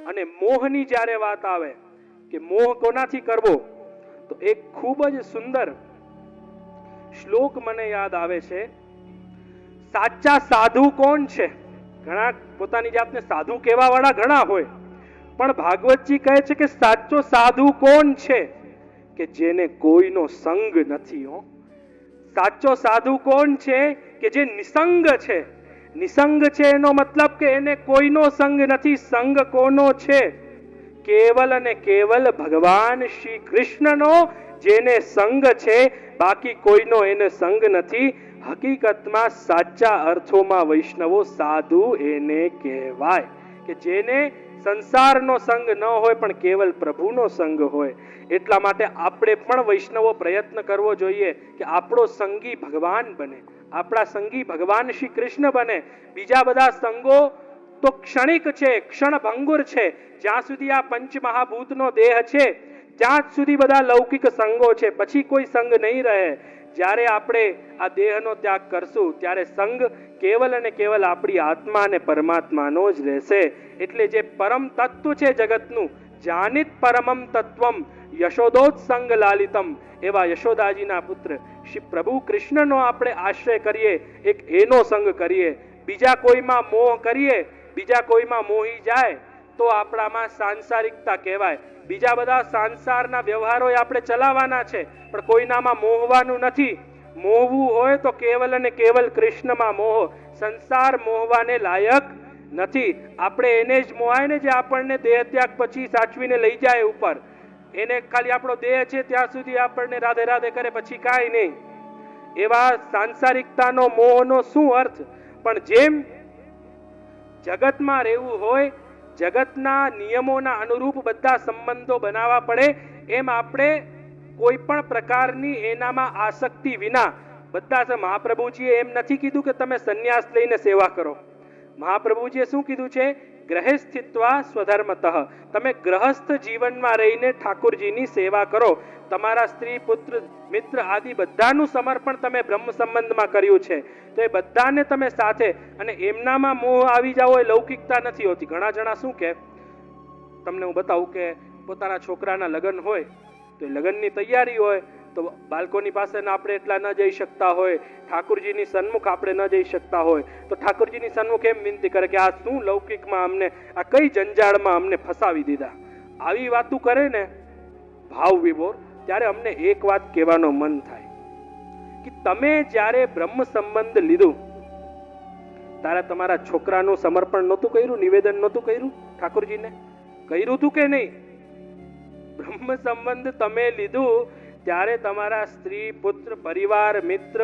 અને મોહની જ્યારે વાત આવે કે મોહ કોનાથી કરવો, તો એક ખૂબ જ સુંદર શ્લોક મને યાદ આવે છે. સાચા સાધુ કોણ છે? ઘણા પોતાની જાતને સાધુ કહેવા વાળા ઘણા હોય, પણ ભાગવતજી કહે છે કે સાચો સાધુ કોણ છે? કે જેને કોઈનો સંગ નથી. હો, સાચો સાધુ કોણ છે? કે જે નિસંગ છે. નિસંગ છે એનો મતલબ કે એને કોઈનો સંગ નથી. સંગ કોનો છે? કેવલ અને કેવલ ભગવાન શ્રી કૃષ્ણનો જેને સંગ છે, બાકી કોઈનો એને સંગ નથી. હકીકતમાં સાચા અર્થોમાં વૈષ્ણવો સાધુ એને કહેવાય કે જેને સંસારનો સંગ ન હોય પણ કેવલ પ્રભુનો સંગ હોય. એટલા માટે આપણે પણ વૈષ્ણવો પ્રયત્ન કરવો જોઈએ કે આપણો સંગી ભગવાન બને, આપણા સંગી ભગવાન શ્રી કૃષ્ણ બને. બીજા બધા સંગો તો ક્ષણિક છે, ક્ષણભંગુર છે. જ્યાં સુધી આ પંચમહાભૂતનો દેહ છે ત્યાં જ સુધી બધા લૌકિક સંગો છે, પછી કોઈ સંગ નહીં રહે. જ્યારે આપણે આ દેહનો ત્યાગ કરશું ત્યારે સંગ કેવલ અને કેવલ આપણી આત્મા અને પરમાત્માનો જ રહેશે. એટલે જે પરમ તત્વ છે જગતનું, જાનિત પરમમ તત્વમ યશોદોત્સંગ લાલિતમ, એવા યશોદાજીના પુત્ર શ્રી પ્રભુ કૃષ્ણનો આપણે આશ્રય કરીએ, એક એનો સંગ કરીએ. બીજા કોઈમાં મોહ કરીએ, બીજા કોઈમાં મોહી જાય તો આપણામાં સાંસારિકતા કહેવાય. બીજા બધા સંસારના વ્યવહારો આપણે ચલાવવાના છે, પણ કોઈનામાં મોહવાનું નથી. મોહવું હોય તો કેવલ અને કેવલ કૃષ્ણમાં મોહ. સંસાર મોહવાને લાયક નથી. આપણે એને જ મોહાય ને જે આપણને દેહ ત્યાગ પછી સાચવીને લઈ જાય ઉપર. એને ખાલી આપણો દેહ છે ત્યાં સુધી આપણને રાધે રાધે કરે, પછી કાંઈ નહીં. એવા સાંસારિકતાનો મોહનો શું અર્થ? પણ જેમ જગતમાં રહેવું હોય, જગતના નિયમોના અનુરૂપ બધા સંબંધો બનાવવા પડે, એમ આપણે કોઈ પણ પ્રકારની એનામાં આસક્તિ વિના બધા. મહાપ્રભુજીએ એમ નથી કીધું કે તમે સંન્યાસ લઈને સેવા કરો. મહાપ્રભુજીએ શું કીધું છે? ગ્રહે સ્થિત્વા સ્વધર્મતઃ. તમે ગ્રહસ્થ જીવનમાં રહીને ઠાકોરજીની સેવા કરો. તમારા સ્ત્રી, પુત્ર, મિત્ર આદિ બધાનું સમર્પણ તમે બ્રહ્મ સંબંધમાં કર્યું છે, તો એ બધાને તમે સાથે. અને એમનામાં મોહ આવી જાવ એ લૌકિકતા નથી હોતી. ઘણા જણા શું કે, તમને હું બતાવું કે પોતાના છોકરાના લગ્ન હોય તો એ લગ્નની તૈયારી હોય તો બાળકોની પાસે આપણે એટલા ન જઈ શકતા હોય, ઠાકોરજીની સન્મુખ આપણે ન જઈ શકતા હોય, તો ઠાકોરજીની સન્મુખ એમ વિનંતી કરે કે આ શું લૌકિકમાં અમને, આ કઈ જંજાળમાં અમને ફસાવી દીધા. આવી વાતું કરે ને ભાવ વિભોર, ત્યારે અમને એક વાત કહેવાનો મન થાય કે તમે જ્યારે બ્રહ્મ સંબંધ લીધું ત્યારે તમારા છોકરાનું સમર્પણ નહોતું કર્યું, નિવેદન નહોતું કર્યું ઠાકોરજીને? કર્યું હતું કે નહીં? બ્રહ્મ સંબંધ તમે લીધું ત્યારે તમારા સ્ત્રી, પુત્ર, પરિવાર, મિત્ર,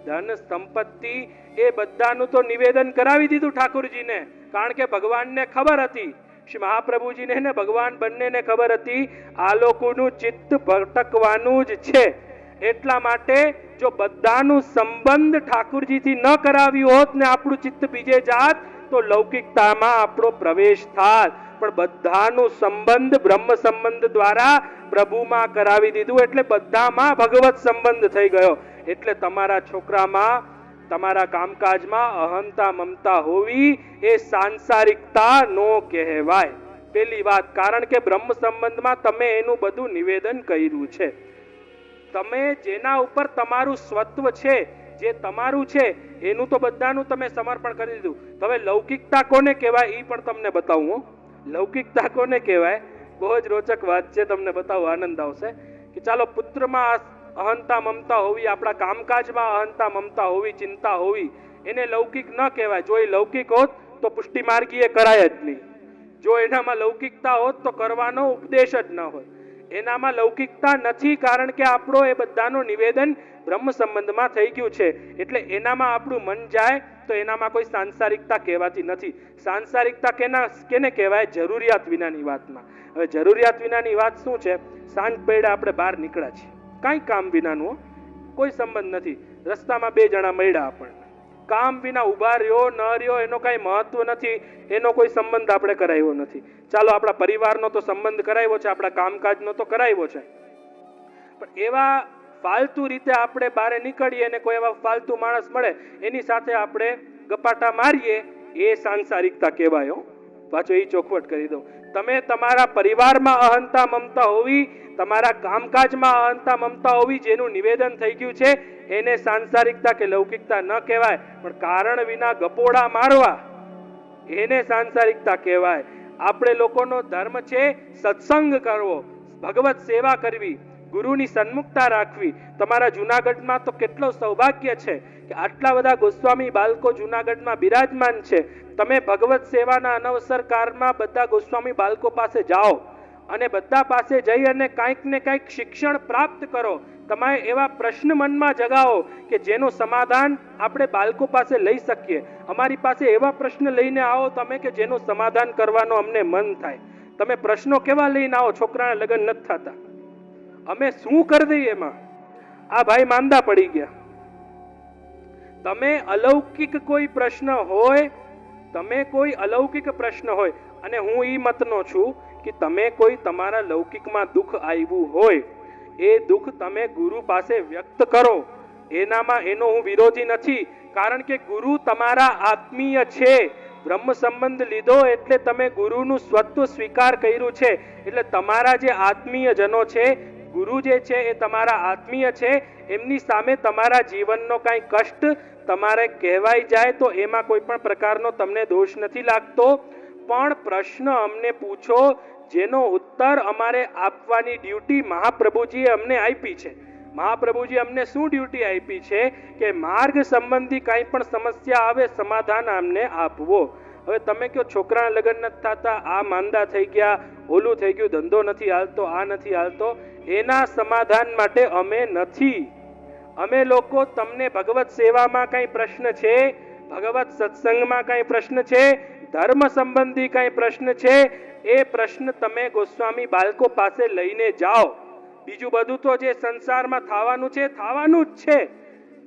ધન, સંપત્તિ એ બધાનું તો નિવેદન કરાવી દીધું ઠાકોરજીને. કારણ કે ભગવાનને ખબર હતી, શ્રી મહાપ્રભુજીને ને ભગવાન બંનેને ખબર હતી આ લોકોનું ચિત્ત ભટકવાનું જ છે. એટલા માટે જો બધાનું સંબંધ ઠાકોરજીથી ન કરાવ્યું હોત ને આપણું ચિત્ત બીજે જાત તો લૌકિકતામાં આપણો પ્રવેશ થાત. પણ બધાનું સંબંધ બ્રહ્મ સંબંધ દ્વારા પ્રભુમાં કરાવી દીધું, એટલે બધામાં ભગવત સંબંધ થઈ ગયો. એટલે તમારા છોકરામાં, તમારા કામકાજમાં અહંતા મમતા હોવી એ સાંસારિકતા નો કહેવાય. પેલી વાત, કારણ કે બ્રહ્મ સંબંધમાં તમે એનું બધું નિવેદન કર્યું છે. તમે જેના ઉપર તમારું સ્વત્વ છે, જે તમારું છે એનું તો બધાનું તમે સમર્પણ કરી દીધું. હવે લૌકિકતા કોને કહેવાય એ પણ તમને બતાવું. લૌકિકતા કોને કહેવાય? બહુ જ રોચક વાત છે, તમને બતાવું, આનંદ આવશે. કે ચાલો પુત્રમાં અહંતા મમતા હોવી, આપણા કામકાજમાં અહંતા મમતા હોવી, ચિંતા હોવી, એને લૌકિક ન કહેવાય. જો એ લૌકિક હોત તો પુષ્ટિ માર્ગીએ કરાય જ નહીં. જો એનામાં લૌકિકતા હોત તો કરવાનો ઉપદેશ જ ન હોય. એનામાં લૌકિકતા નથી, કારણ કે આપણો એ બધાનું નિવેદન બ્રહ્મ સંબંધમાં થઈ ગયું છે. એટલે એનામાં આપણું મન જાય તો એનામાં કોઈ સાંસારિકતા કહેવાતી નથી. સાંસારિકતા કેને કહેવાય? જરૂરિયાત વિનાની વાતમાં. હવે જરૂરિયાત વિનાની વાત શું છે? સાંજ પડે આપણે બહાર નીકળ્યા છીએ, કાંઈ કામ વિનાનું, કોઈ સંબંધ નથી, રસ્તામાં બે જણા મળ્યા આપણને, કામ વિના ઉભા રહ્યો ન રહ્યો એનો કાંઈ મહત્વ નથી, એનો કોઈ સંબંધ આપણે કરાવ્યો નથી. ચાલો આપણા પરિવારનો તો સંબંધ કરાવ્યો છે, આપણા કામકાજનો તો કરાવ્યો છે, પણ એવા ફાલતુ રીતે આપણે બહાર નીકળીએ અને કોઈ એવા ફાલતુ માણસ મળે એની સાથે આપણે ગપાટા મારીએ, એ સાંસારિકતા કહેવાય. પાછો એ ચોખવટ કરી દઉં. તમે તમારા પરિવારમાં અહંતા મમતા હોવી, તમારા કામકાજમાં અહંતા મમતા હોવી, જેનું નિવેદન થઈ ગયું છે એને સાંસારિકતા કે લૌકિકતા ન કહેવાય, પણ કારણ વિના ગપોડા મારવા એને સાંસારિકતા કહેવાય. આપણે લોકોનો ધર્મ છે સત્સંગ કરવો, ભગવત સેવા કરવી, ગુરુની સન્મુખતા રાખવી. તમારા જૂનાગઢમાં તો કેટલો સૌભાગ્ય છે કે આટલા બધા ગોસ્વામી બાળકો જૂનાગઢમાં બિરાજમાન છે. તમે ભગવત સેવાના અનવસર કાળમાં બધા ગોસ્વામી બાળકો પાસે જાઓ અને બધા પાસે જઈ અને કંઈક ને કંઈક શિક્ષણ પ્રાપ્ત કરો. તમે એવા પ્રશ્ન મનમાં જગાવો કે જેનું સમાધાન આપણે બાળકો પાસે લઈ શકીએ. અમારી પાસે એવા પ્રશ્ન લઈને આવો તમે કે જેનું સમાધાન કરવાનો અમને મન થાય. તમે પ્રશ્નો કેવા લઈને આવો? છોકરાના લગ્ન નથી થતા, અમે શું કરી દઈએ એમાં? આ ભાઈ માંદા પડી ગયા. તમે અલૌકિક કોઈ પ્રશ્ન હોય, તમે કોઈ અલૌકિક પ્રશ્ન હોય, અને હું ઈ મતનો છું કે તમે કોઈ તમારા લૌકિકમાં દુઃખ આવ્યું હોય, એ દુઃખ તમે ગુરુ પાસે વ્યક્ત કરો. એનો હું વિરોધી નથી, કારણ કે ગુરુ તમારા આત્મીય છે. બ્રહ્મ સંબંધ લીધો એટલે તમે ગુરુનું સ્વત્વ સ્વીકાર કર્યું છે. એટલે તમારા જે આત્મીય જનો છે, ગુરુ જે છે એ તમારા આત્મીય છે. એમની સામે તમારા જીવનનો કાંઈ કષ્ટ તમારે કહેવાય જાય તો એમાં કોઈ પણ પ્રકારનો તમને દોષ નથી લાગતો. પણ પ્રશ્ન અમને પૂછો જેનો ઉત્તર અમારે આપવાની ડ્યુટી મહાપ્રભુજીએ અમને આપી છે. મહાપ્રભુજી અમને શું ડ્યુટી આપી છે કે માર્ગ સંબંધી કાંઈ પણ સમસ્યા આવે સમાધાન અમને આપવો. હવે તમે કહો છોકરાના લગ્ન નથી થતા, આ માંદા થઈ ગયા, ઓલું થઈ ગયું, ધંધો નથી હાલતો, આ નથી હાલતો, એના સમાધાન માટે અમે નથી. અમે લોકો તમને ભગવત સેવામાં કઈ પ્રશ્ન છે, ભગવત સત્સંગમાં કઈ પ્રશ્ન છે, ધર્મ સંબંધી કઈ પ્રશ્ન છે, એ પ્રશ્ન તમે ગોસ્વામી બાળકો પાસે લઈને જાઓ. બીજું બધું તો જે સંસારમાં થવાનું છે થવાનું જ છે.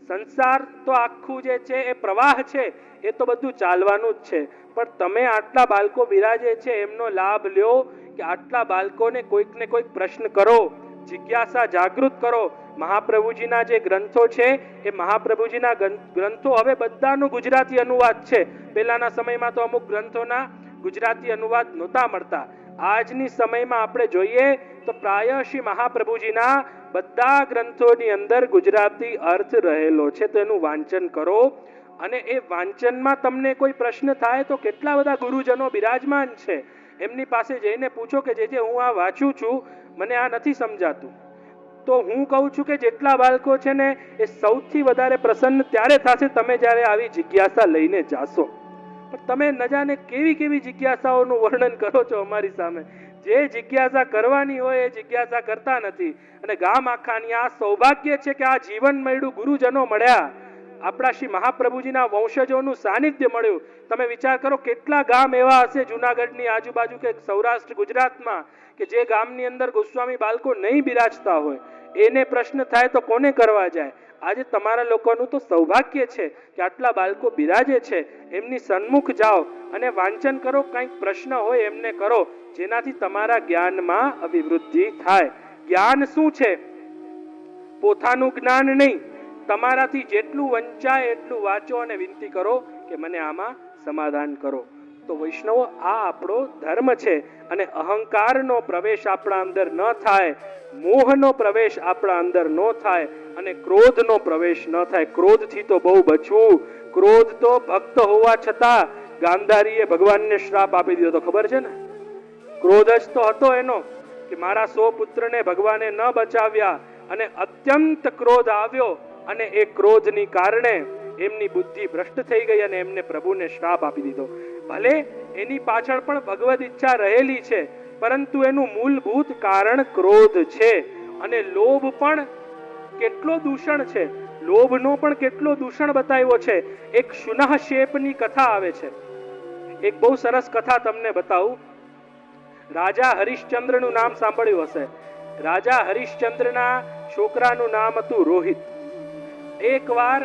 સંસાર તો આખું જે છે એ પ્રવાહ છે, એ તો બધું ચાલવાનું જ છે. પણ તમે આટલા બાળકો બિરાજે છે એમનો લાભ લ્યો કે આટલા બાળકોને કોઈક ને કોઈક પ્રશ્ન કરો, જિજ્ઞાસા જાગૃત કરો. મહાપ્રભુજીના જે ગ્રંથો છે એ મહાપ્રભુજીના ગ્રંથો હવે બધાનું ગુજરાતી અનુવાદ છે. પહેલાના સમયમાં તો અમુક ગ્રંથોના ગુજરાતી અનુવાદ નહોતા મળતા. આજની સમયમાં આપણે જોઈએ તો પ્રાય શ્રી મહાપ્રભુજીના બધા ગ્રંથોની અંદર ગુજરાતી અર્થ રહેલો છે. તો એનું વાંચન કરો, અને એ વાંચનમાં તમને કોઈ પ્રશ્ન થાય તો કેટલા બધા ગુરુજનો બિરાજમાન છે, એમની પાસે જઈને પૂછો કે જે હું આ વાંચું છું મને આ નથી સમજાતું. તો હું કહું છું કે જેટલા બાળકો છે ને એ સૌથી વધારે પ્રસન્ન ત્યારે થશે તમે જ્યારે આવી જિજ્ઞાસા લઈને જાશો. પણ તમે ન જાણે કેવી કેવી જિજ્ઞાસાઓનું વર્ણન કરો છો અમારી સામે. જે જિજ્ઞાસા કરવાની હોય એ જિજ્ઞાસા કરતા નથી. અને ગામ આખાની આ સૌભાગ્ય છે કે આ જીવન મળ્યું, ગુરુજનો મળ્યા, આપણા શ્રી મહાપ્રભુજીના વંશજોનું સાનિધ્ય મળ્યું. તમે વિચાર કરો કેટલા ગામ એવા હશે જુનાગઢની આજુબાજુ કે સૌરાષ્ટ્ર ગુજરાતમાં કે જે ગામની અંદર ગોસ્વામી બાળકો નહીં બિરાજતા હોય. એને પ્રશ્ન થાય તો કોને કરવા જાય? આજે તમારા લોકોનું તો સૌભાગ્ય છે કે આટલા બાળકો બિરાજે છે, એમની સન્મુખ જાઓ અને વાંચન કરો. કંઈક પ્રશ્ન હોય એમને કરો, જેનાથી તમારા જ્ઞાનમાં અભિવૃદ્ધિ થાય. જ્ઞાન શું છે? પોતાનું જ્ઞાન નહીં, તમારાથી જેટલું વંચાય એટલું વાંચો અને વિનંતી કરો કે મને આમાં સમાધાન કરો. તો વૈષ્ણવો, આ આપણો ધર્મ છે. અને અહંકારનો પ્રવેશ આપણા અંદર ન થાય, મોહનો પ્રવેશ આપણા અંદર ન થાય, અને ક્રોધનો પ્રવેશ ન થાય. ક્રોધથી તો બહુ બચવું. ક્રોધ તો ભક્ત હોવા છતાં ગાંધારીએ ભગવાનને શ્રાપ આપી દીધો તો ખબર છે ને. ક્રોધ જ તો હતો એનો કે મારા 100 પુત્રને ભગવાને ન બચાવ્યા, અને અત્યંત ક્રોધ આવ્યો, અને એ ક્રોધની કારણે એમની બુદ્ધિ ભ્રષ્ટ થઈ ગઈ અને એમને પ્રભુને શ્રાપ આપી દીધો. ભલે એની પાછળ પણ ભગવદ ઈચ્છા રહેલી છે, પરંતુ એનું મૂળભૂત કારણ ક્રોધ છે. અને લોભ પણ કેટલો દૂષણ છે, લોભનો પણ કેટલો દૂષણ બતાવ્યો છે. એક શુનહ શેપની કથા આવે છે. એક બહુ સરસ કથા તમને બતાવું. રાજા હરિશ્ચંદ્રનું નામ સાંભળ્યું હશે. રાજા હરિશ્ચંદ્રના છોકરાનું નામ હતું રોહિત. એકવાર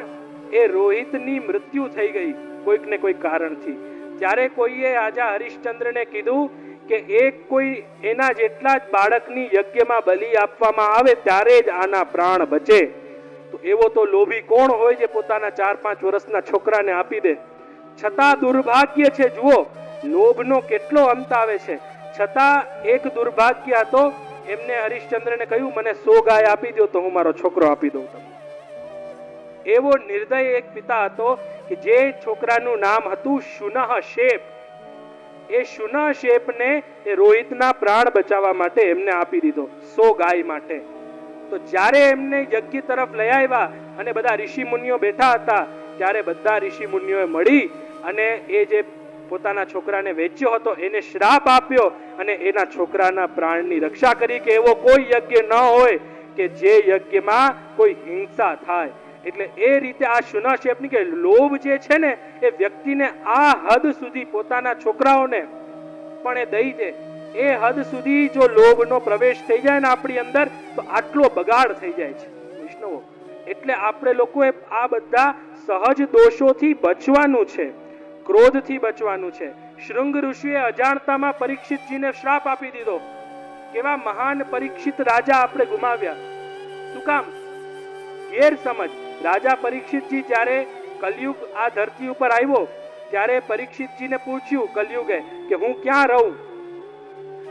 એ રોહિતની મૃત્યુ થઈ ગઈ કોઈક ને કોઈક કારણથી. ત્યારે કોઈએ રાજા હરિશ્ચંદ્રને કીધું કે એક કોઈ એના જેટલા જ બાળકની યજ્ઞમાં બલિ આપવામાં આવે ત્યારે જ આના પ્રાણ બચે. તો એવો તો લોભી કોણ હોય જે પોતાના 4-5 વર્ષના છોકરાને આપી દે? છતાં દુર્ભાગ્ય છે. જુઓ, લોભનો કેટલો અંત આવે છે. છતાં એક દુર્ભાગ્ય હતો, એમને હરિશ્ચંદ્રને કહ્યું મને 100 ગાય આપી દો તો હું મારો છોકરો આપી દઉં તમને. એવો નિર્દય એક પિતા હતો કે જે છોકરાનું નામ હતું શુનઃશેપ. એ શુનઃશેપને એ રોહિતના પ્રાણ બચાવવા માટે એમને આપી દીધો 100 ગાય માટે. તો જ્યારે એમને યજ્ઞ તરફ લઈ આવ્યા અને બધા ઋષિ મુનિઓ બેઠા હતા, ત્યારે બધા ઋષિ મુનિઓએ મળી અને એ જે પોતાના છોકરાને વેચ્યો હતો એને શ્રાપ આપ્યો અને એના છોકરાના પ્રાણની રક્ષા કરી કે એવો કોઈ યજ્ઞ ન હોય કે જે યજ્ઞમાં કોઈ હિંસા થાય. એટલે એ રીતે આ શુનઃશેપની કે લોભ જે છે ને એ વ્યક્તિને આ હદ સુધી પોતાના છોકરાઓને પણ એ દઈ દે. એ હદ સુધી જો લોભનો પ્રવેશ થઈ જાય ને આપણી અંદર તો આટલો બગાડ થઈ જાય છે વૈષ્ણવો. એટલે આપણે લોકોએ આ બધા સહજ દોષોથી બચવાનું છે, ક્રોધથી બચવાનું છે. શૃંગ ઋષિએ અજાણતામાં પરીક્ષિતજીને શ્રાપ આપી દીધો. કેવા મહાન પરીક્ષિત રાજા આપણે ગુમાવ્યા. શું કામ? ગેરસમજ. રાજા પરીક્ષિતજી જ્યારે કલયુગ આ ધરતી ઉપર આવ્યો ત્યારે પરીક્ષિતજીને પૂછ્યું કલયુગે કે હું ક્યાં રહું.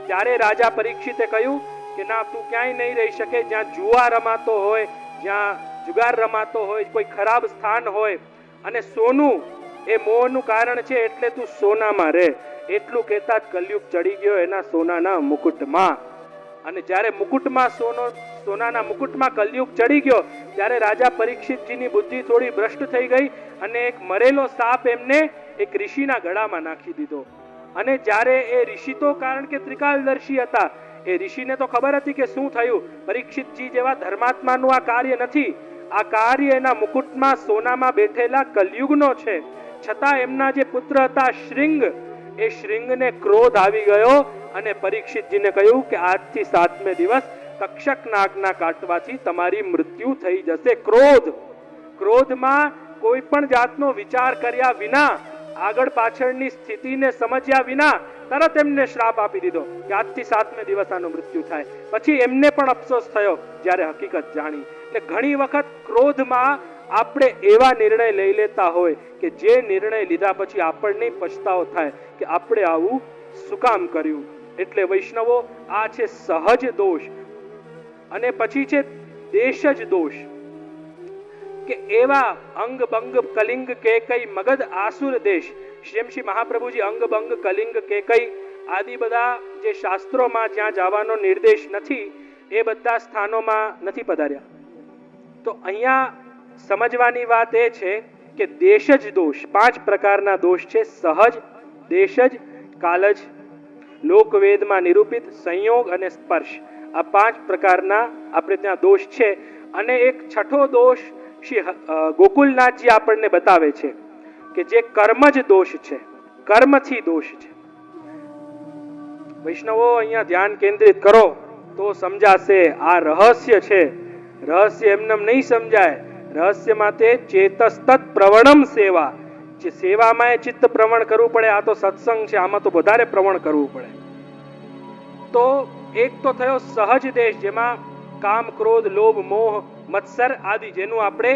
ત્યારે રાજા પરીક્ષિતે કહ્યું કે ના, તું ક્યાંય નહીં રહી શકે. જ્યાં જુઆ રમાતો હોય, જ્યાં જુગાર રમાતો હોય, કોઈ ખરાબ સ્થાન હોય, અને સોનું એ મોહનું કારણ છે એટલે તું સોનામાં રહે. એટલું કહેતા જ કલયુગ ચડી ગયો એના સોનાના મુકુટમાં. અને જ્યારે મુકુટમાં સોનાના મુકુટમાં કલયુગ ચડી ગયો ત્યારે રાજા પરીક્ષિતજીની બુદ્ધિ થોડી ભ્રષ્ટ થઈ ગઈ અને એક મરેલો સાપ એમને એક ઋષિના ગળામાં નાખી દીધો. અને જ્યારે એ ઋષિ તો કારણ કે ત્રિકાલદર્શી હતા, એ ઋષિને તો ખબર હતી કે શું થયું. પરીક્ષિતજી જેવા ધર્માત્માનું આ કાર્ય નથી. આ કાર્ય એના મુકુટમાં સોનામાં બેઠેલા કલયુગનો છે. છતાં એમના જે પુત્ર હતા શૃંગ, એ શૃંગને ક્રોધ આવી ગયો અને પરીક્ષિતજીને કહ્યું કે આજથી 7મે દિવસ તક્ષક નાગના કાટવાથી તમારી મૃત્યુ થઈ જશે. ક્રોધમાં કોઈ પણ જાતનો વિચાર કર્યા વિના, આગળ પાછળની સ્થિતિને સમજ્યા વિના તરત એમને શ્રાપ આપી દીધો કે આજથી 7મે દિવસ આનું મૃત્યુ થાય. પછી એમને પણ અફસોસ થયો જ્યારે હકીકત જાણી. એટલે ઘણી વખત ક્રોધમાં આપણે એવા નિર્ણય લઈ લેતા હોય કે જે નિર્ણય લીધા પછી આપણને પછતાવો થાય કે આપણે આવું શું કામ કર્યું. એટલે વૈષ્ણવો, આ છે સહજ દોષ. અને પછી છે દેશજ દોષ કે એવા અંગ બંગ કલિંગ કે કઈ મગધ આસુર દેશ. શ્રી મહાપ્રભુજી અંગ બંગ કલિંગ કે કઈ આદિ બધા જે શાસ્ત્રોમાં જ્યાં જવાનો નિર્દેશ નથી એ બધા સ્થાનોમાં નથી પધાર્યા. તો અહીંયા સમજવાની વાત એ છે કે દેશજ દોષ 5 પ્રકારના દોષ છે. સહજ, દેશજ, કાલજ, લોકવેદમાં નિરૂપિત, સંયોગ અને સ્પર્શ. આ 5 પ્રકારના આપણે ત્યાં દોષ છે. અને એક છઠ્ઠો દોષ શ્રી ગોકુલનાથજી આપણને બતાવે છે કે જે કર્મજ દોષ છે, કર્મથી દોષ છે. વૈષ્ણવો, અહીંયા ધ્યાન કેન્દ્રિત કરો તો સમજાશે. આ રહસ્ય છે. રહસ્ય એમનેમ નહીં સમજાય. રહસ્યમાં તે ચેતસ્તત પ્રવણમ સેવા, જે સેવામાં એ ચિત્ત પ્રવણ કરવું પડે. આ તો સત્સંગ છે, આમાં તો વધારે પ્રવણ કરવું પડે. તો એક તો થયો સહજ દેશ, જેમાં કામ, ક્રોધ, લોભ, મોહ, મત્સર આદિ, જેનું આપણે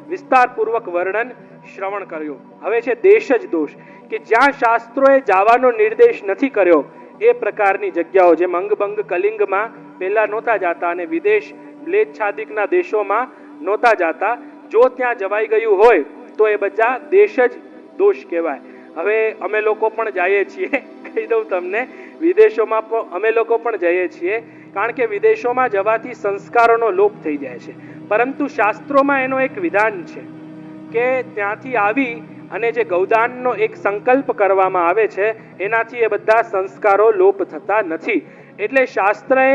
વિસ્તારપૂર્વક વર્ણન શ્રવણ કર્યું. હવે છે દેશજ દોષ કે જ્યાં શાસ્ત્રોએ જવાનો નિર્દેશ નથી કર્યો એ પ્રકારની જગ્યાઓ, જેમ અંગભંગ કલિંગમાં પહેલા નહોતા જાતા અને વિદેશ મ્લેચ્છાદિકના દેશોમાં નહોતા જાતા. જો ત્યાં જવાઈ ગયું હોય તો એ બધા દેશજ દોષ કહેવાય. હવે અમે લોકો પણ જઈએ છીએ, કહી દઉં તમને, વિદેશોમાં અમે લોકો પણ જઈએ છીએ. કારણ કે વિદેશોમાં જવાથી સંસ્કારોનો લોપ થઈ જાય છે. પરંતુ શાસ્ત્રોમાં એનો એક વિધાન છે કે ત્યાંથી આવી અને જે ગૌદાનનો એક સંકલ્પ કરવામાં આવે છે એનાથી એ બધા સંસ્કારો લોપ થતા નથી. એટલે શાસ્ત્રએ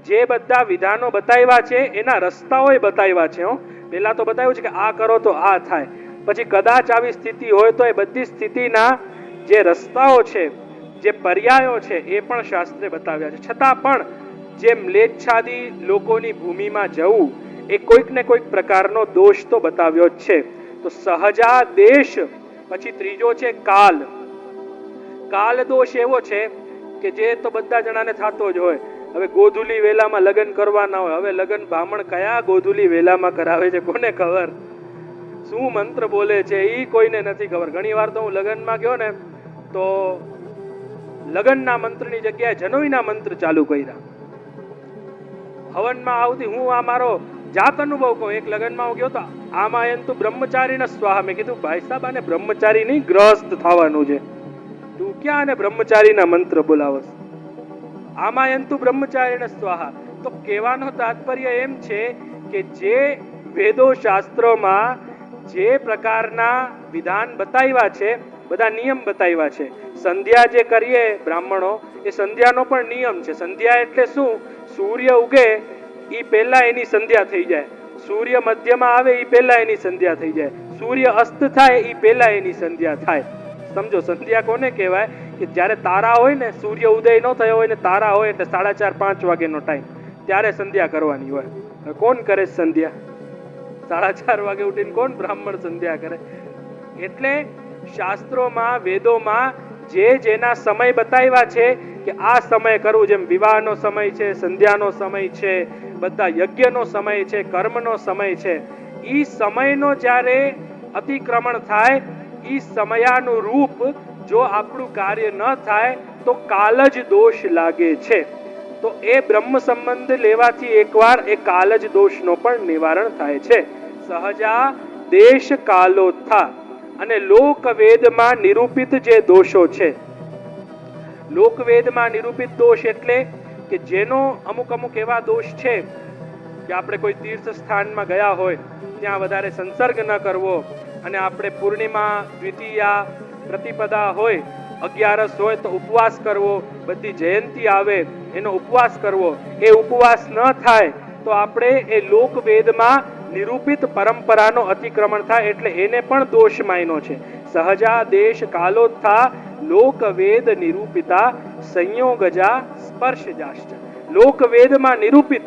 જે બધા વિધાનો બતાવ્યા છે એના રસ્તાઓય બતાવ્યા છે. પહેલા તો બતાવ્યું છે કે આ કરો તો આ થાય. પછી કદાચ આવી સ્થિતિ હોય તો એ બધી સ્થિતિના જે રસ્તાઓ છે, જે પર્યાયો છે, એ પણ શાસ્ત્રે બતાવ્યા છે. છતાં પણ જે મ્લેચ્છાદી લોકોની ભૂમિમાં જવું એ કોઈક ને કોઈક પ્રકારનો દોષ તો બતાવ્યો જ છે. તો સહજા દેશ. પછી ત્રીજો છે કાલ. કાલ દોષ એવો છે કે જે તો બધા જણાને થતો જ હોય. હવે ગોધુલી વેલામાં લગ્ન કરવાના હોય. હવે લગ્ન બ્રાહ્મણ કયા ગોધુલી વેલામાં કરાવે છે કોને ખબર? શું મંત્ર બોલે છે એ કોઈને નથી ખબર. ઘણી વાર તો હું લગ્નમાં ગયો ને તો લગનના મંત્રની જગ્યાએ જનોઈના મંત્ર ચાલુ કર્યા. હવનમાં આવતી હું આ મારો જાત અનુભવ કહું. એક લગનમાં હું ગયો તો આમાયંતુ બ્રહ્મચારીને સ્વાહા. મેં કીધું ભાઈ સાહેબ આને બ્રહ્મચારી નહીં ગ્રસ્ત થવાનું છે, તું ક્યાં આને બ્રહ્મચારીના મંત્ર બોલાવસ? આમાયંતુ બ્રહ્મચારીને સ્વાહા. તો કહેવાનો તાત્પર્ય એમ છે કે જે વેદો શાસ્ત્રોમાં જે પ્રકારના વિધાન બતાવ્યા છે, બધા નિયમ બતાવ્યા છે. સંધ્યા જે કરીએ બ્રાહ્મણો, એ સંધ્યાનો પણ નિયમ છે. સંધ્યા એટલે શું? સૂર્ય ઉગે એ પહેલા એની સંધ્યા થઈ જાય, સૂર્ય મધ્યમાં આવે એ પહેલા એની સંધ્યા થઈ જાય, સૂર્ય અસ્ત થાય એ પહેલા એની સંધ્યા થાય. સમજો સંધ્યા કોને કહેવાય? કે જ્યારે તારા હોય ને, સૂર્ય ઉદય ન થયો હોય ને તારા હોય એટલે 4:30-5 વાગ્યાનો ટાઈમ, ત્યારે સંધ્યા કરવાની હોય. કોણ કરે સંધ્યા? 4:30 વાગે ઉઠીને કોણ બ્રાહ્મણ સંધ્યા કરે? એટલે શાસ્ત્રોમાં વેદોમાં જે જેના સમય બતાવ્યા છે કે આ સમય કરવું, જેમ વિવાહનો સમય છે, સંધ્યાનો સમય છે, બધા યજ્ઞનો સમય છે, કર્મનો સમય છે, ઈ સમયનો જ્યારે અતિક્રમણ થાય, ઈ સમયાનુરૂપ જો આપણું કાર્ય ન થાય તો કાલ જ દોષ લાગે છે. તો એ બ્રહ્મ સંબંધ લેવાથી એકવાર એ કાલ જ દોષનો પણ નિવારણ થાય છે. સહજા દેશ કાલોત્થા અને લોકવેદમાં નિરૂપિત જે દોષો છે, લોકવેદમાં નિરૂપિત દોષ એટલે કે જેનો અમુક અમુક એવા દોષ છે કે આપણે કોઈ તીર્થ સ્થાનમાં ગયા હોય ત્યાં વધારે સંસર્ગ ન કરવો, અને આપણે પૂર્ણિમા, દ્વિતીયા, પ્રતિપદા હોય, 11 હોય તો ઉપવાસ કરવો, બધી જયંતી આવે એનો ઉપવાસ કરવો. એ ઉપવાસ ન થાય તો આપણે એ લોકવેદમાં નિરૂપિત પરંપરાનો અતિક્રમણ થાય, એટલે એને પણ દોષ માન્યો છે. સહજા દેશ કાલોત્થા લોકવેદ નિરૂપિતા સંયોગજા સ્પર્શજાશ્ચ. લોકવેદમાં નિરૂપિત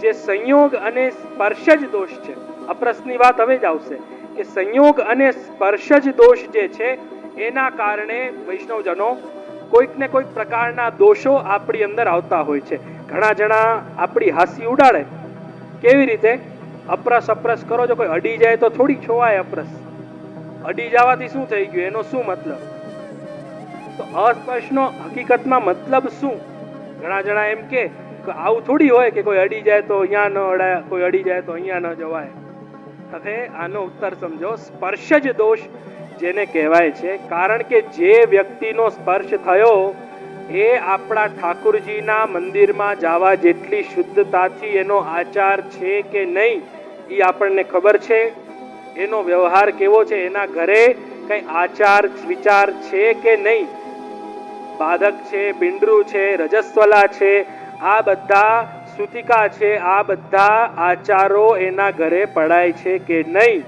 જે સંયોગ અને સ્પર્શ જ દોષ છે. અપ્રસની વાત હવે જ આવશે કે સંયોગ અને સ્પર્શ જ દોષ જે છે એના કારણે વૈષ્ણવજનો કોઈક ને કોઈક પ્રકારના દોષો આપણી અંદર આવતા હોય છે. ઘણા જણા આપણી હાસી ઉડાડે. કેવી રીતે? અપરસ અપરસ કરો, જો કોઈ અડી જાય તો થોડી છોવાય અપરસ. અડી જવાથી શું થઈ ગયું, એનો શું મતલબ? તો અસ્પર્શનો હકીકતમાં મતલબ શું? ઘણા જણા એમ કે આવું થોડી હોય કે કોઈ અડી જાય તો અહીંયા ન અડાય, કોઈ અડી જાય તો અહીંયા ન જવાય. હવે આનો ઉત્તર સમજો. સ્પર્શ જ દોષ જેને કહેવાય છે, કારણ કે જે વ્યક્તિનો સ્પર્શ થયો એ આપણા ઠાકુરજીના મંદિરમાં જવા જેટલી શુદ્ધતાથી એનો આચાર છે કે નહીં એ આપણને ખબર છે. એનો વ્યવહાર કેવો છે, એના ઘરે કઈ આચાર વિચાર છે કે નહીં, બાધક છે, પિંડરું છે, રજસ્વલા છે, આ બધા સુતિકા છે, આ બધા આચારો એના ઘરે પડાય છે કે નહીં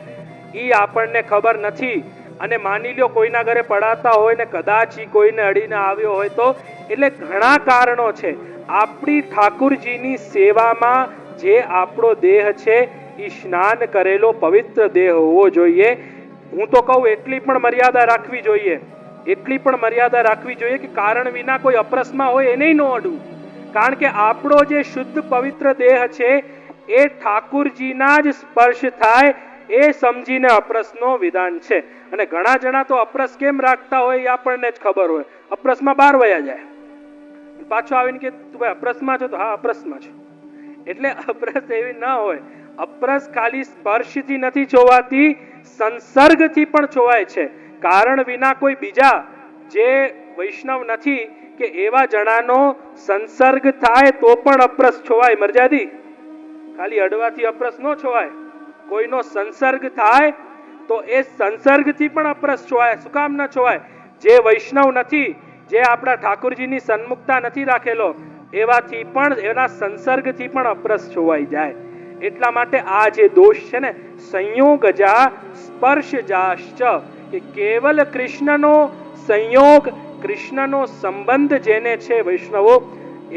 એ આપણને ખબર નથી. અને માની લ્યો કોઈના ઘરે પડાતા હોય ને કદાચ કોઈને અડીને આવ્યો હોય તો, એટલે ઘણા કારણો છે. આપણી ઠાકુરજીની સેવામાં જે આપણો દેહ છે એ સ્નાન કરેલો પવિત્ર દેહ હોવો જોઈએ. હું તો કહું એટલી પણ મર્યાદા રાખવી જોઈએ, એટલી પણ મર્યાદા રાખવી જોઈએ કે કારણ વિના કોઈ અપ્રસમાં હોય એને ન અડવું. કારણ કે આપણો જે શુદ્ધ પવિત્ર દેહ છે એ ઠાકુરજીના જ સ્પર્શ થાય એ સમજીને અપ્રસનો વિધાન છે. અને ઘણા જણા તો અપ્રસ કેમ રાખતા હોય એ આપણને જ ખબર હોય. અપ્રસમાં 12 વયા જાય, પાછો આવીને કે તું ભાઈ અપ્રસમાં છો? તો હા અપ્રસમાં છું. એટલે અપ્રસ એવી ના હોય. અપ્રસ ખાલી સ્પર્શથી નથી છોવાતી, સંસર્ગથી પણ છોવાય છે. કારણ વિના કોઈ બીજા જે વૈષ્ણવ નથી કે એવા જણાનો સંસર્ગ થાય તો પણ અપ્રસ છોવાય. મરજાદી ખાલી અડવાથી અપ્રસ ન છોવાય. કોઈનો સંસર્ગ થાય તો એ સંસર્ગથી પણ અપ્રસ છોવાય. શું કામ ન છોવાય? જે વૈષ્ણવ નથી, જે આપણા ઠાકુરજીની સન્મુખતા નથી રાખેલો, એવાથી પણ, એના સંસર્ગથી પણ અપ્રસ છોવાઈ જાય. એટલા માટે આ જે દોષ છે ને, સંયોગજા સ્પર્શજાશ્ચ, કે કેવલ કૃષ્ણનો સંયોગ, કૃષ્ણનો સંબંધ જેને છે વૈષ્ણવો,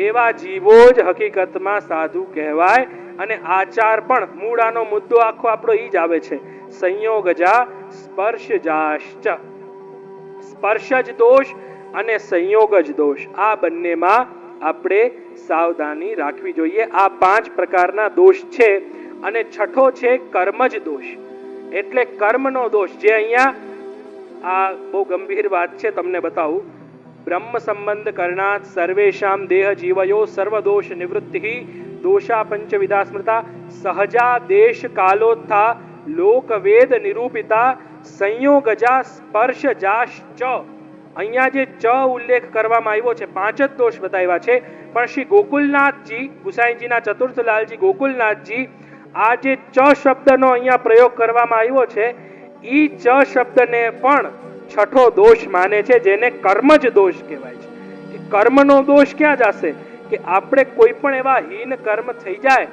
એવા જીવો જ હકીકતમાં સાધુ કહેવાય. અને આચાર પણ મૂળ આનો મુદ્દો આખો આપણો ઈ જ આવે છે. સંયોગજા સ્પર્શજાશ્ચ. સ્પર્શ જ દોષ અને સંયોગ જ દોષ, આ બંનેમાં આપણે સાવધાની રાખવી જોઈએ. આ 5 પ્રકારના દોષ છે. અને છઠ્ઠો છે કર્મજ દોષ, એટલે કર્મનો દોષ. જે અહીંયા આ બહુ ગંભીર વાત છે, તમને બતાવું. બ્રહ્મ સંબંધ કરણાત સર્વેશામ દેહ જીવયો સર્વદોષ નિવૃત્તિ દોષા પંચવિધા સ્મૃતા સહજા દેશ કાલોત્થા લોકવેદ નિરૂપિતા સંયોગજા સ્પર્શજાશ્ચ. અહીંયા જે ચ ઉલ્લેખ કરવામાં આવ્યો છે, 5 જ દોષ બતાવ્યા છે, પણ શ્રી ગોકુલનાથજી, ગુસાઈજીના ચતુર્થલાલજી ગોકુલનાથજી આ જે ચ શબ્દનો અહીંયા પ્રયોગ કરવામાં આવ્યો છે, ઈ ચ શબ્દને પણ છઠ્ઠો દોષ માને છે, જેને કર્મજ દોષ કહેવાય છે. કે કર્મનો દોષ ક્યાં જશે? કે આપણે કોઈ પણ એવા હીન કર્મ થઈ જાય,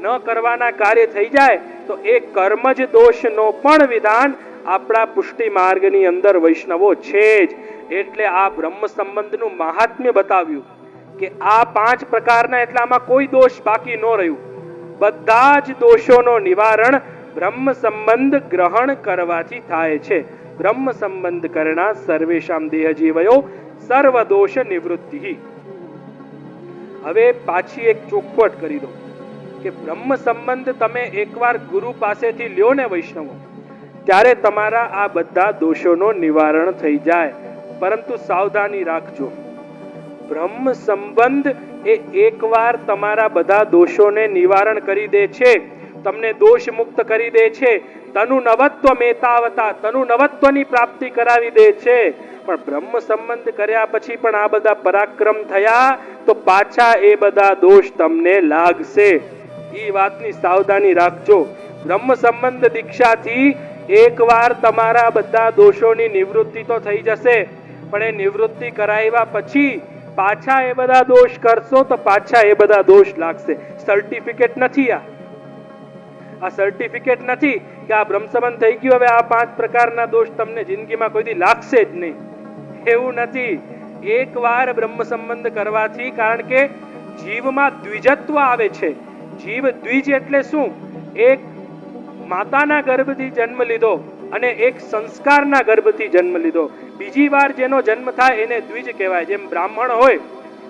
ન કરવાના કાર્ય થઈ જાય, તો એ કર્મજ દોષનો પણ વિધાન આપણા પુષ્ટિ માર્ગની અંદર વૈષ્ણવો છે જ. એટલે આ બ્રહ્મ સંબંધનું મહાત્મ્ય બતાવ્યું કે આ 5 પ્રકારના, એટલે આમાં કોઈ દોષ બાકી ન રહ્યું. બધા જ દોષોનો નિવારણ બ્રહ્મ સંબંધ ગ્રહણ કરવાથી થાય છે. બ્રહ્મ સંબંધ કરણા સર્વેશામ દેહ જીવયો સર્વ દોષ નિવૃત્તિ. હવે પાછી એક ચોખવટ કરી દો કે બ્રહ્મ સંબંધ તમે એકવાર ગુરુ પાસેથી લ્યો ને વૈષ્ણવો, ત્યારે તમારા આ બધા દોષોનો નિવારણ થઈ જાય. પરંતુ સાવધાની રાખજો, બ્રહ્મ સંબંધ એ એકવાર તમારા બધા દોષોને નિવારણ કરી દે છે, તમને દોષ મુક્ત કરી દે છે, તનુ નવત્વ મેતાવતા, તનુ નવત્વની પ્રાપ્તિ કરાવી દે છે. પણ બ્રહ્મ સંબંધ કર્યા પછી પણ આ બધા પરાક્રમ થયા તો પાછા એ બધા દોષ તમને લાગશે. એ વાતની સાવધાની રાખજો. બ્રહ્મ સંબંધ દીક્ષાથી એકવાર તમારા બધા દોષોની નિવૃત્તિ તો થઈ જશે, પણ એ નિવૃત્તિ કરાવ્યા પછી પાછા એ બધા દોષ કરશો તો પાછા એ બધા દોષ લાગશે. સર્ટિફિકેટ નથી આ સર્ટિફિકેટ નથી કે આ બ્રહ્મ સંબંધ થઈ ગયું, હવે આ 5 પ્રકારના દોષ તમને જિંદગીમાં કોઈ દી લાગશે જ નહીં. એવું નથી. એકવાર બ્રહ્મ સંબંધ કરવાથી, કારણ કે જીવમાં દ્વિજત્વ આવે છે. જીવ દ્વિજ એટલે શું? એક માતાના ગર્ભથી જન્મ લીધો અને એક સંસ્કારના ગર્ભથી જન્મ લીધો. બીજી વાર જેનો જન્મ થાય એને દ્વિજ કહેવાય. જેમ બ્રાહ્મણ હોય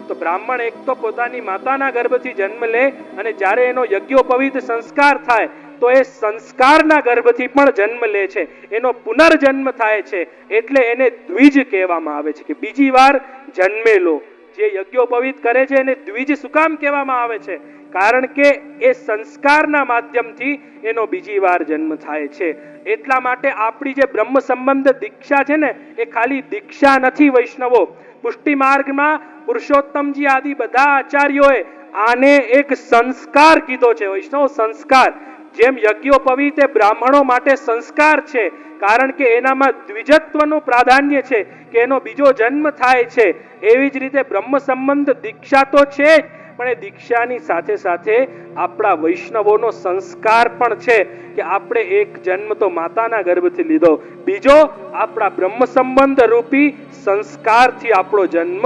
તો બ્રાહ્મણ એક તો પોતાની માતાના ગર્ભથી જન્મ લે, અને જ્યારે એનો યજ્ઞોપવિત સંસ્કાર થાય તો એ સંસ્કારના ગર્ભથી પણ જન્મ લે છે, એનો પુનર્જન્મ થાય છે. એટલે એને દ્વિજ કહેવામાં આવે છે, કે બીજી વાર જન્મેલો. જે યજ્ઞોપવિત કરે છે એને દ્વિજ શું કામ કહેવામાં આવે છે? કારણ કે એ સંસ્કારના માધ્યમથી એનો બીજી વાર જન્મ થાય છે. એટલા માટે આપણી જે બ્રહ્મ સંબંધ દીક્ષા છે ને, એ ખાલી દીક્ષા નથી વૈષ્ણવો. પુષ્ટિ માર્ગમાં પુરુષોત્તમજી આદિ બધા આચાર્યોએ આને એક સંસ્કાર કીધો છે વૈષ્ણવ. સંસ્કાર, જેમ યજ્ઞોપવિત એ બ્રાહ્મણો માટે સંસ્કાર છે, કારણ કે એનામાં દ્વિજત્વનું પ્રાધાન્ય છે, કે એનો બીજો જન્મ થાય છે. એવી જ રીતે બ્રહ્મ સંબંધ દીક્ષા તો છે જ, પણ એ દીક્ષાની સાથે સાથે આપણા વૈષ્ણવોનો સંસ્કાર પણ છે, કે આપણે એક જન્મ તો માતાના ગર્ભથી લીધો, બીજો આપણા બ્રહ્મ સંબંધ રૂપી સંસ્કારથી આપણો જન્મ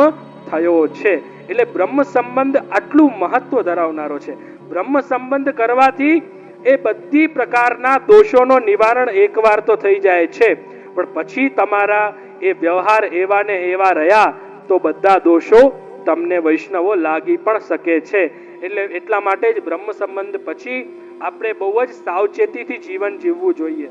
થયો છે. એટલે બ્રહ્મ સંબંધ આટલું મહત્વ ધરાવનારો છે. બ્રહ્મ સંબંધ કરવાથી એ બધી પ્રકારના દોષોનો નિવારણ એકવાર તો થઈ જાય છે, પણ પછી તમારા એ વ્યવહાર એવા ને એવા રહ્યા તો બધા દોષો તમને વૈષ્ણવો લાગી પણ શકે છે. એટલા માટે જ બ્રહ્મ સંબંધ પછી આપણે બહુ જ સાવચેતીથી જીવન જીવવું જોઈએ.